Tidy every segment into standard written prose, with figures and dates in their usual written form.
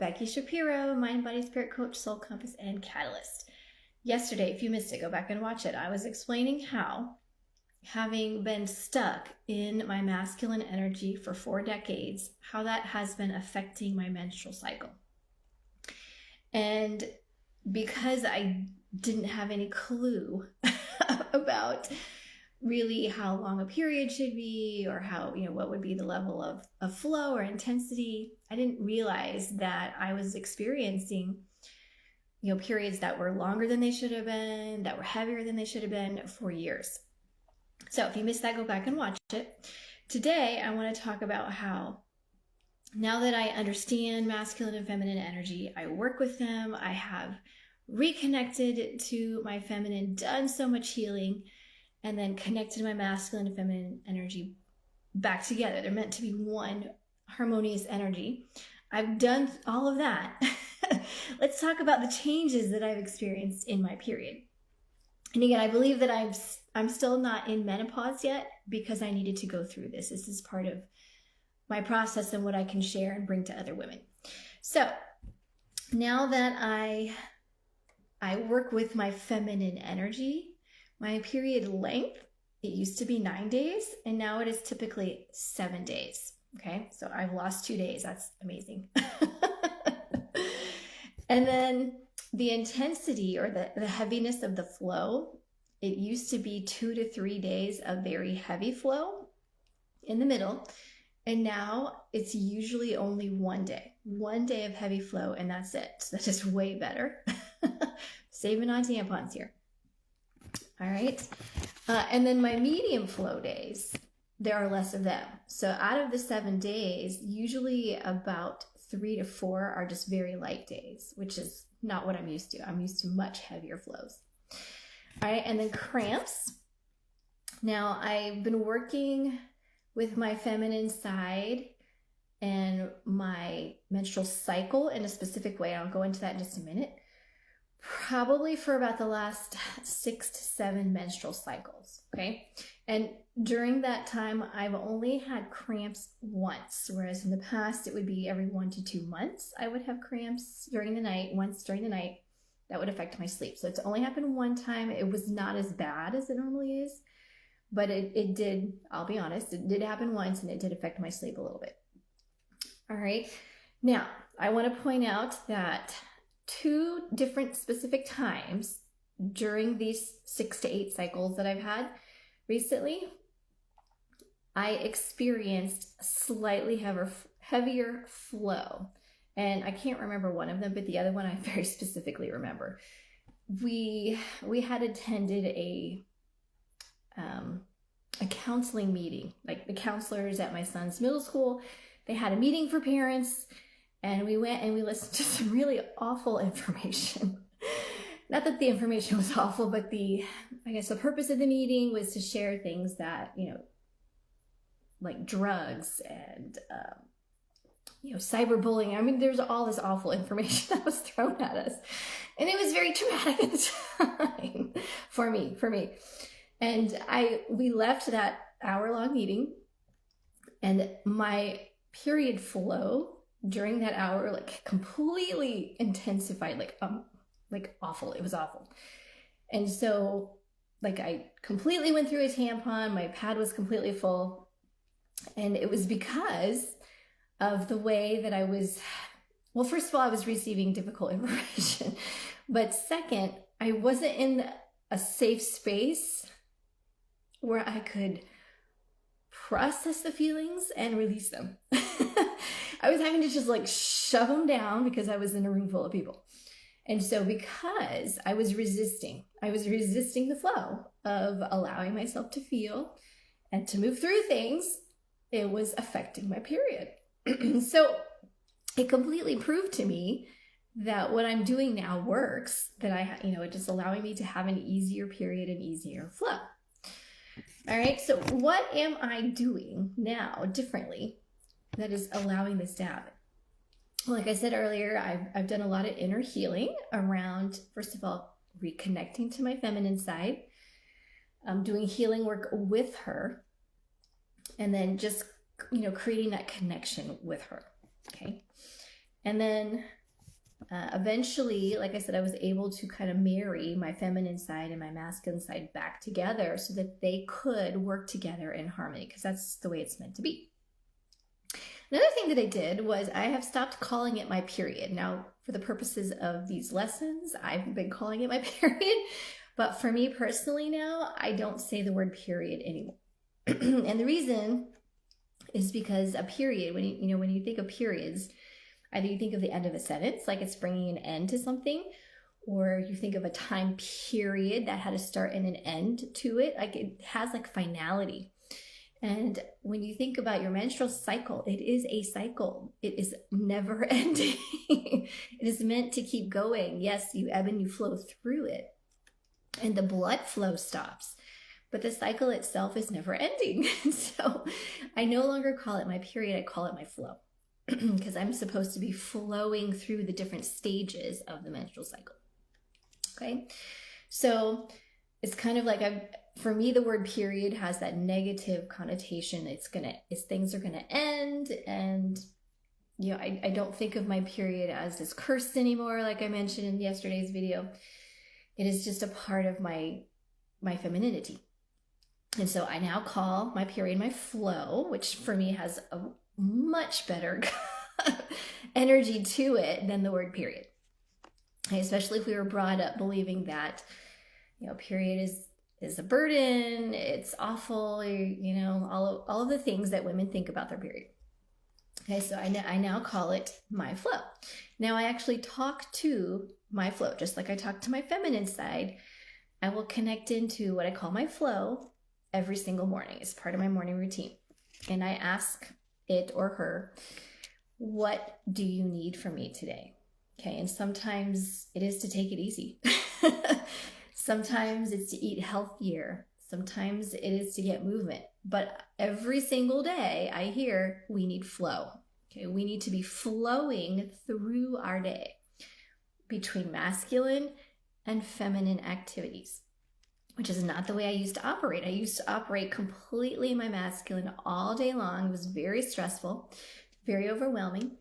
Becky Shapiro, Mind, Body, Spirit Coach, Soul Compass, and Catalyst. Yesterday, if you missed it, go back and watch it. I was explaining how, having been stuck in my masculine energy for 4 decades, how that has been affecting my menstrual cycle. And because I didn't have any clue about really how long a period should be, or how, what would be the level of flow or intensity, I didn't realize that I was experiencing, periods that were longer than they should have been, that were heavier than they should have been for years. So if you missed that, go back and watch it. Today, I want to talk about how, now that I understand masculine and feminine energy, I work with them, I have reconnected to my feminine, done so much healing, and then connected my masculine and feminine energy back together. They're meant to be one harmonious energy. I've done all of that. Let's talk about the changes that I've experienced in my period. And again, I believe that I'm still not in menopause yet because I needed to go through this. This is part of my process and what I can share and bring to other women. So now that I work with my feminine energy, my period length, it used to be 9 days, and now it is typically 7 days. Okay, so I've lost 2 days. That's amazing. And then the intensity or the heaviness of the flow, it used to be 2 to 3 days of very heavy flow in the middle. And now it's usually only 1 day of heavy flow, and that's it. So that's just way better. Saving on tampons here. All right. And then my medium flow days, there are less of them. So out of the 7 days, usually about 3 to 4 are just very light days, which is not what I'm used to. I'm used to much heavier flows. All right. And then cramps. Now I've been working with my feminine side and my menstrual cycle in a specific way. I'll go into that in just a minute. Probably for about the last 6 to 7 menstrual cycles, okay? And during that time, I've only had cramps once, whereas in the past, it would be every 1 to 2 months, I would have cramps once during the night, that would affect my sleep. So it's only happened one time. It was not as bad as it normally is, but it did, I'll be honest, it did happen once, and it did affect my sleep a little bit. All right. Now, I want to point out that 2 different specific times during these 6 to 8 cycles that I've had recently, I experienced slightly heavier flow. And I can't remember one of them, but the other one I very specifically remember. We had attended a counseling meeting, like the counselors at my son's middle school. They had a meeting for parents, and we went and we listened to some really awful information. Not that the information was awful, but the purpose of the meeting was to share things that, like drugs and, cyberbullying. I mean, there's all this awful information that was thrown at us. And it was very traumatic at the time for me. And we left that hour-long meeting, and my period flow during that hour, like, completely intensified, like awful. It was awful. And so, like, I completely went through a tampon. My pad was completely full. And it was because of the way that I was, well, first of all, I was receiving difficult information. But second, I wasn't in a safe space where I could process the feelings and release them. I was having to just like shove them down because I was in a room full of people. And so because I was resisting the flow of allowing myself to feel and to move through things, it was affecting my period. So it completely proved to me that what I'm doing now works, that it's just allowing me to have an easier period and easier flow. All right, so what am I doing now differently that is allowing this to happen? Like I said earlier, I've done a lot of inner healing around, first of all, reconnecting to my feminine side, doing healing work with her, and then just, creating that connection with her, okay? And then eventually, like I said, I was able to kind of marry my feminine side and my masculine side back together so that they could work together in harmony, because that's the way it's meant to be. Another thing that I did was I have stopped calling it my period. Now, for the purposes of these lessons, I've been calling it my period. But for me personally now, I don't say the word period anymore. And the reason is because a period, when you think of periods, either you think of the end of a sentence, like it's bringing an end to something, or you think of a time period that had a start and an end to it. Like it has like finality. And when you think about your menstrual cycle, it is a cycle. It is never ending. It is meant to keep going. Yes, you ebb and you flow through it, and the blood flow stops, but the cycle itself is never ending. So I no longer call it my period, I call it my flow, because I'm supposed to be flowing through the different stages of the menstrual cycle. Okay, so it's kind of like for me, the word period has that negative connotation. Things are gonna end, and I don't think of my period as this curse anymore, like I mentioned in yesterday's video. It is just a part of my femininity. And so I now call my period my flow, which for me has a much better energy to it than the word period. Especially if we were brought up believing that, period is a burden, it's awful, all of the things that women think about their period. Okay, so I now call it my flow. Now I actually talk to my flow, just like I talk to my feminine side. I will connect into what I call my flow every single morning. It's part of my morning routine. And I ask it or her, what do you need from me today? Okay, and sometimes it is to take it easy. Sometimes it's to eat healthier. Sometimes it is to get movement. But every single day I hear we need flow. Okay, we need to be flowing through our day between masculine and feminine activities, which is not the way I used to operate. I used to operate completely in my masculine all day long. It was very stressful, very overwhelming,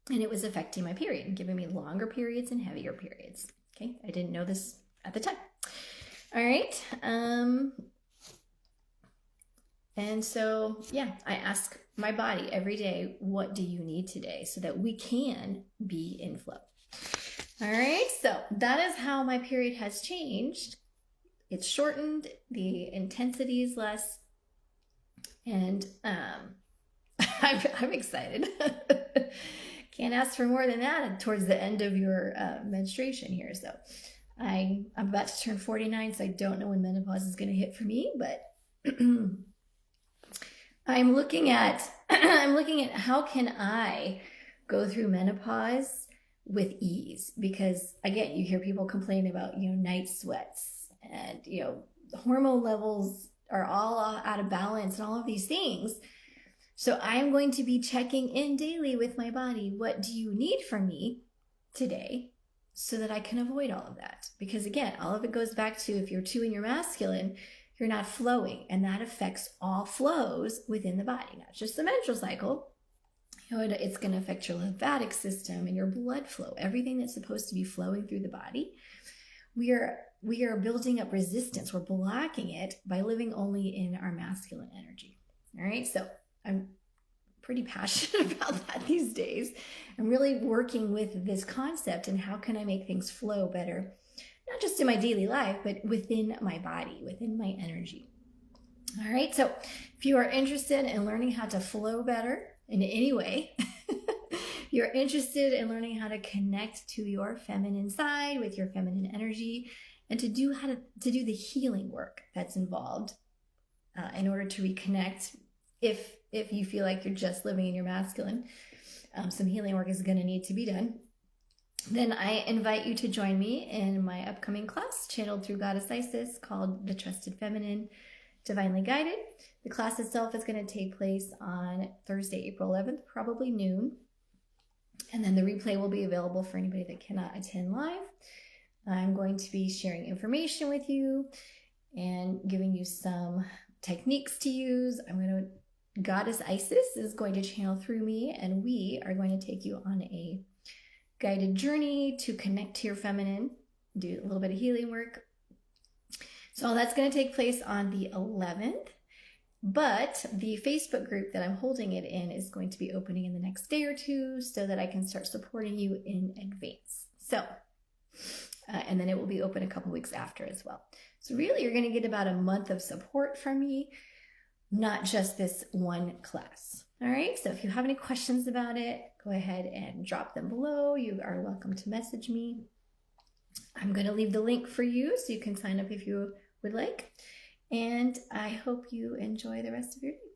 and it was affecting my period and giving me longer periods and heavier periods. Okay, I didn't know this at the time. All right. And so, I ask my body every day, what do you need today, so that we can be in flow. All right, so that is how my period has changed. It's shortened, the intensity is less, and I'm excited. Can't ask for more than that towards the end of your menstruation here. So I'm about to turn 49, so I don't know when menopause is going to hit for me, but I'm looking at how can I go through menopause with ease, because again, you hear people complain about night sweats, and hormone levels are all out of balance and all of these things. So I'm going to be checking in daily with my body. What do you need from me today, so that I can avoid all of that? Because again, all of it goes back to, if you're too in your masculine, you're not flowing, and that affects all flows within the body, not just the menstrual cycle. It's going to affect your lymphatic system and your blood flow, everything that's supposed to be flowing through the body. We are building up resistance. We're blocking it by living only in our masculine energy. All right, so I'm pretty passionate about that these days. I'm really working with this concept, and how can I make things flow better, not just in my daily life, but within my body, within my energy. All right, so if you are interested in learning how to flow better in any way, you're interested in learning how to connect to your feminine side with your feminine energy, and to do the healing work that's involved in order to reconnect. If you feel like you're just living in your masculine, some healing work is going to need to be done. Then I invite you to join me in my upcoming class, channeled through Goddess Isis, called The Trusted Feminine, Divinely Guided. The class itself is going to take place on Thursday, April 11th, probably noon. And then the replay will be available for anybody that cannot attend live. I'm going to be sharing information with you and giving you some techniques to use. I'm going to Goddess Isis is going to channel through me, and we are going to take you on a guided journey to connect to your feminine, do a little bit of healing work. So all that's going to take place on the 11th, but the Facebook group that I'm holding it in is going to be opening in the next day or two so that I can start supporting you in advance. So, and then it will be open a couple weeks after as well. So really you're going to get about a month of support from me, not just this one class. All right, so if you have any questions about it, go ahead and drop them below. You are welcome to message me. I'm going to leave the link for you so you can sign up if you would like. And I hope you enjoy the rest of your day.